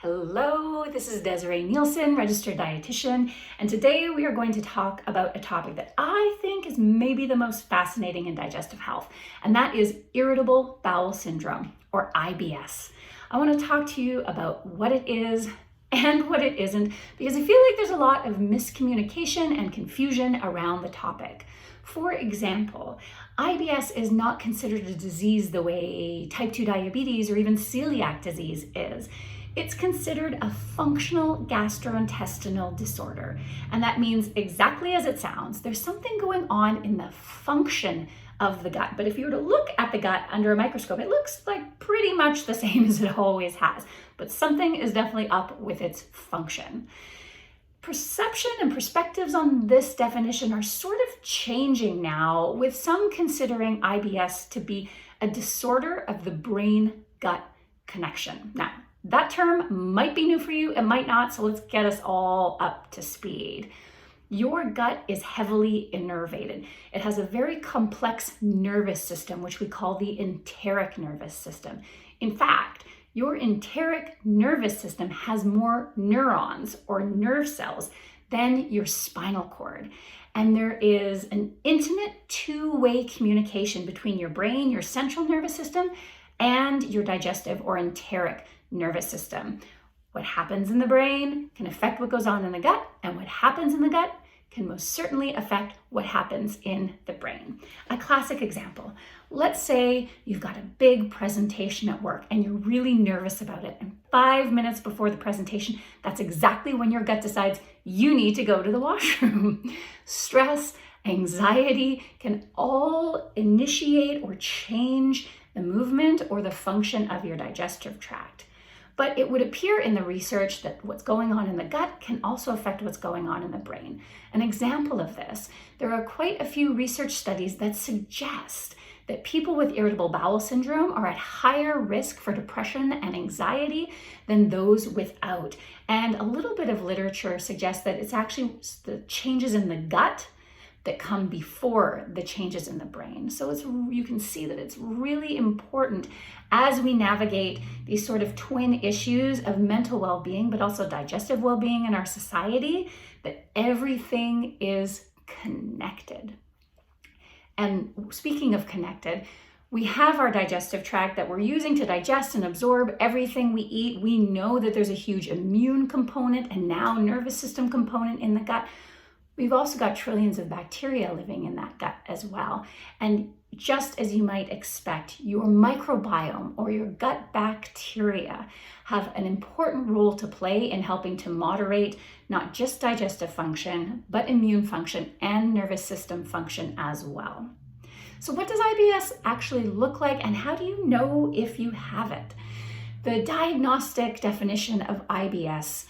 Hello, this is Desiree Nielsen, Registered Dietitian, and today we are going to talk about a topic that I think is maybe the most fascinating in digestive health, and that is Irritable Bowel Syndrome, or IBS. I want to talk to you about what it is and what it isn't, because I feel like there's a lot of miscommunication and confusion around the topic. For example, IBS is not considered a disease the way type 2 diabetes or even celiac disease is. It's considered a functional gastrointestinal disorder, and that means exactly as it sounds. There's something going on in the function of the gut, but if you were to look at the gut under a microscope, it looks like pretty much the same as it always has, but something is definitely up with its function. Perception and perspectives on this definition are sort of changing now, with some considering IBS to be a disorder of the brain-gut connection. Now, that term might be new for you, it might not, so let's get us all up to speed. Your gut is heavily innervated. It has a very complex nervous system, which we call the enteric nervous system. In fact, your enteric nervous system has more neurons or nerve cells than your spinal cord. And there is an intimate two-way communication between your brain, your central nervous system, and your digestive or enteric nervous system. What happens in the brain can affect what goes on in the gut, and what happens in the gut can most certainly affect what happens in the brain. A classic example, let's say you've got a big presentation at work and you're really nervous about it, and 5 minutes before the presentation, that's exactly when your gut decides you need to go to the washroom. Stress, anxiety can all initiate or change the movement or the function of your digestive tract. But it would appear in the research that what's going on in the gut can also affect what's going on in the brain. An example of this, there are quite a few research studies that suggest that people with irritable bowel syndrome are at higher risk for depression and anxiety than those without. And a little bit of literature suggests that it's actually the changes in the gut that come before the changes in the brain. So you can see that it's really important as we navigate these sort of twin issues of mental well-being, but also digestive well-being in our society, that everything is connected. And speaking of connected, we have our digestive tract that we're using to digest and absorb everything we eat. We know that there's a huge immune component and now nervous system component in the gut. We've also got trillions of bacteria living in that gut as well. And just as you might expect, your microbiome or your gut bacteria have an important role to play in helping to moderate not just digestive function, but immune function and nervous system function as well. So what does IBS actually look like, and how do you know if you have it? The diagnostic definition of IBS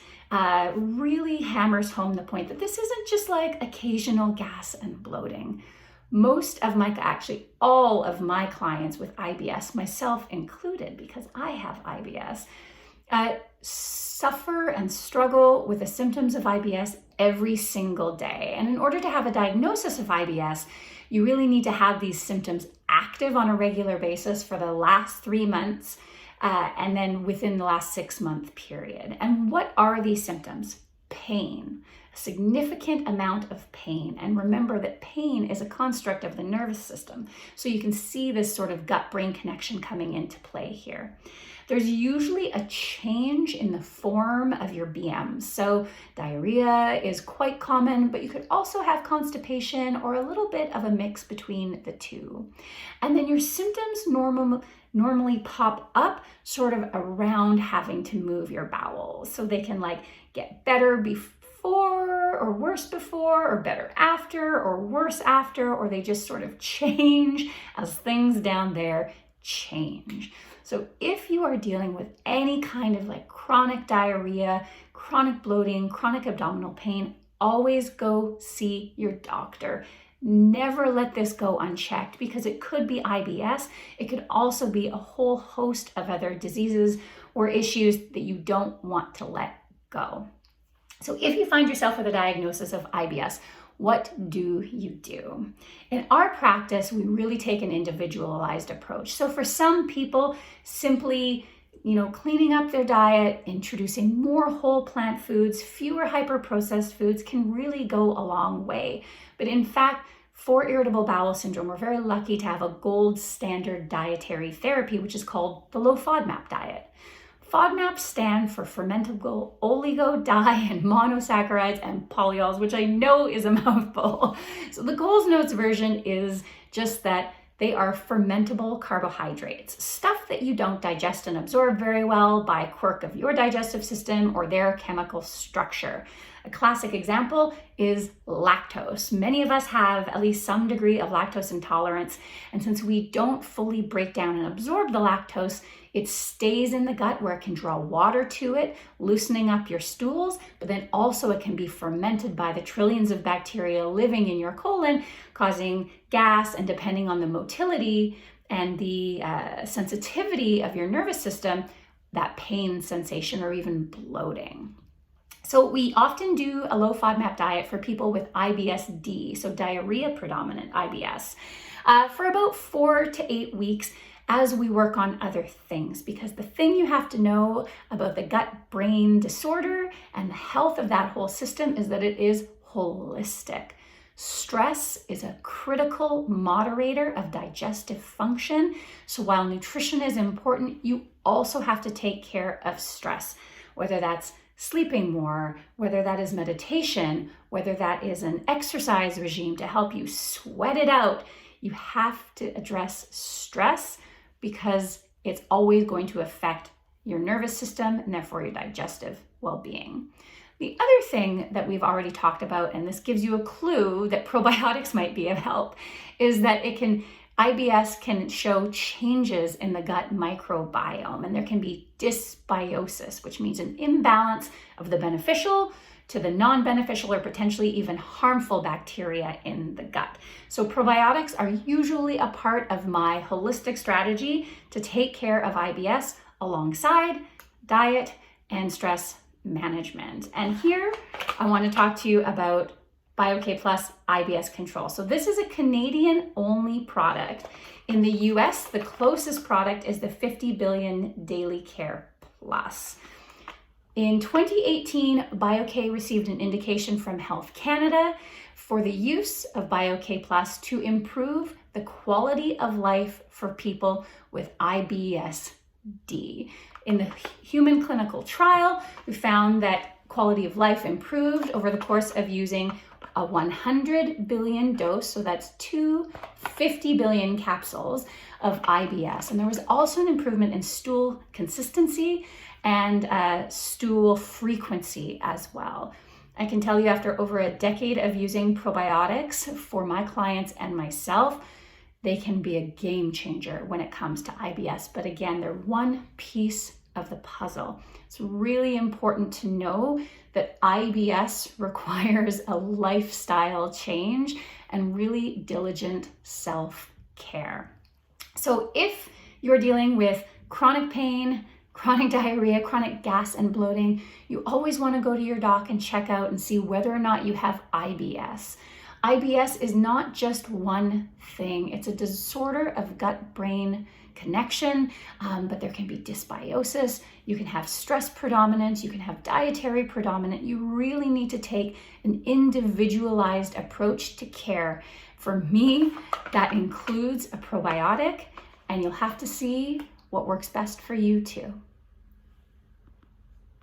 really hammers home the point that this isn't just like occasional gas and bloating. Actually all of my clients with IBS, myself included, because I have IBS, suffer and struggle with the symptoms of IBS every single day. And in order to have a diagnosis of IBS, you really need to have these symptoms active on a regular basis for the last 3 months, and then within the last 6-month period. And what are these symptoms? Pain, a significant amount of pain. And remember that pain is a construct of the nervous system. So you can see this sort of gut-brain connection coming into play here. There's usually a change in the form of your BM. So diarrhea is quite common, but you could also have constipation or a little bit of a mix between the two. And then your symptoms normally pop up sort of around having to move your bowels. So they can like get better before or worse before or better after or worse after, or they just sort of change as things down there change. So if you are dealing with any kind of like chronic diarrhea, chronic bloating, chronic abdominal pain, always go see your doctor. Never let this go unchecked, because it could be IBS. It could also be a whole host of other diseases or issues that you don't want to let go. So if you find yourself with a diagnosis of IBS, what do you do? In our practice, we really take an individualized approach. So for some people, simply cleaning up their diet, introducing more whole plant foods, fewer hyper-processed foods can really go a long way. But in fact, for irritable bowel syndrome, we're very lucky to have a gold standard dietary therapy, which is called the low Fodmap diet. Fodmap stand for fermentable oligo, di, and monosaccharides and polyols, which I know is a mouthful. So the Coles Notes version is just that they are fermentable carbohydrates, stuff that you don't digest and absorb very well by quirk of your digestive system or their chemical structure. A classic example is lactose. Many of us have at least some degree of lactose intolerance, and since we don't fully break down and absorb the lactose, it stays in the gut where it can draw water to it, loosening up your stools, but then also it can be fermented by the trillions of bacteria living in your colon, causing gas, and depending on the motility and the sensitivity of your nervous system, that pain sensation or even bloating. So we often do a low FODMAP diet for people with IBS-D, so diarrhea predominant IBS, for about 4 to 8 weeks as we work on other things. Because the thing you have to know about the gut-brain disorder and the health of that whole system is that it is holistic. Stress is a critical moderator of digestive function. So while nutrition is important, you also have to take care of stress, whether that's sleeping more, whether that is meditation, whether that is an exercise regime to help you sweat it out. You have to address stress because it's always going to affect your nervous system and therefore your digestive well-being. The other thing that we've already talked about, and this gives you a clue that probiotics might be of help, is that IBS can show changes in the gut microbiome, and there can be dysbiosis, which means an imbalance of the beneficial to the non-beneficial or potentially even harmful bacteria in the gut. So probiotics are usually a part of my holistic strategy to take care of IBS alongside diet and stress management. And here I want to talk to you about BioK Plus Ibs Control. So this is a Canadian only product. In the US, the closest product is the 50 billion Daily Care Plus. In 2018, BioK received an indication from Health Canada for the use of BioK Plus to improve the quality of life for people with IBS-D. In the human clinical trial, we found that quality of life improved over the course of using a 100 billion dose, so that's 250 billion capsules of IBS. And there was also an improvement in stool consistency and stool frequency as well. I can tell you after over a decade of using probiotics for my clients and myself, they can be a game changer when it comes to IBS. But again, they're one piece of the puzzle. It's really important to know that IBS requires a lifestyle change and really diligent self-care. So if you're dealing with chronic pain, chronic diarrhea, chronic gas and bloating, you always want to go to your doc and check out and see whether or not you have IBS. IBS is not just one thing. It's a disorder of gut-brain connection, but there can be dysbiosis. You can have stress predominance. You can have dietary predominant. You really need to take an individualized approach to care. For me, that includes a probiotic, and you'll have to see what works best for you too.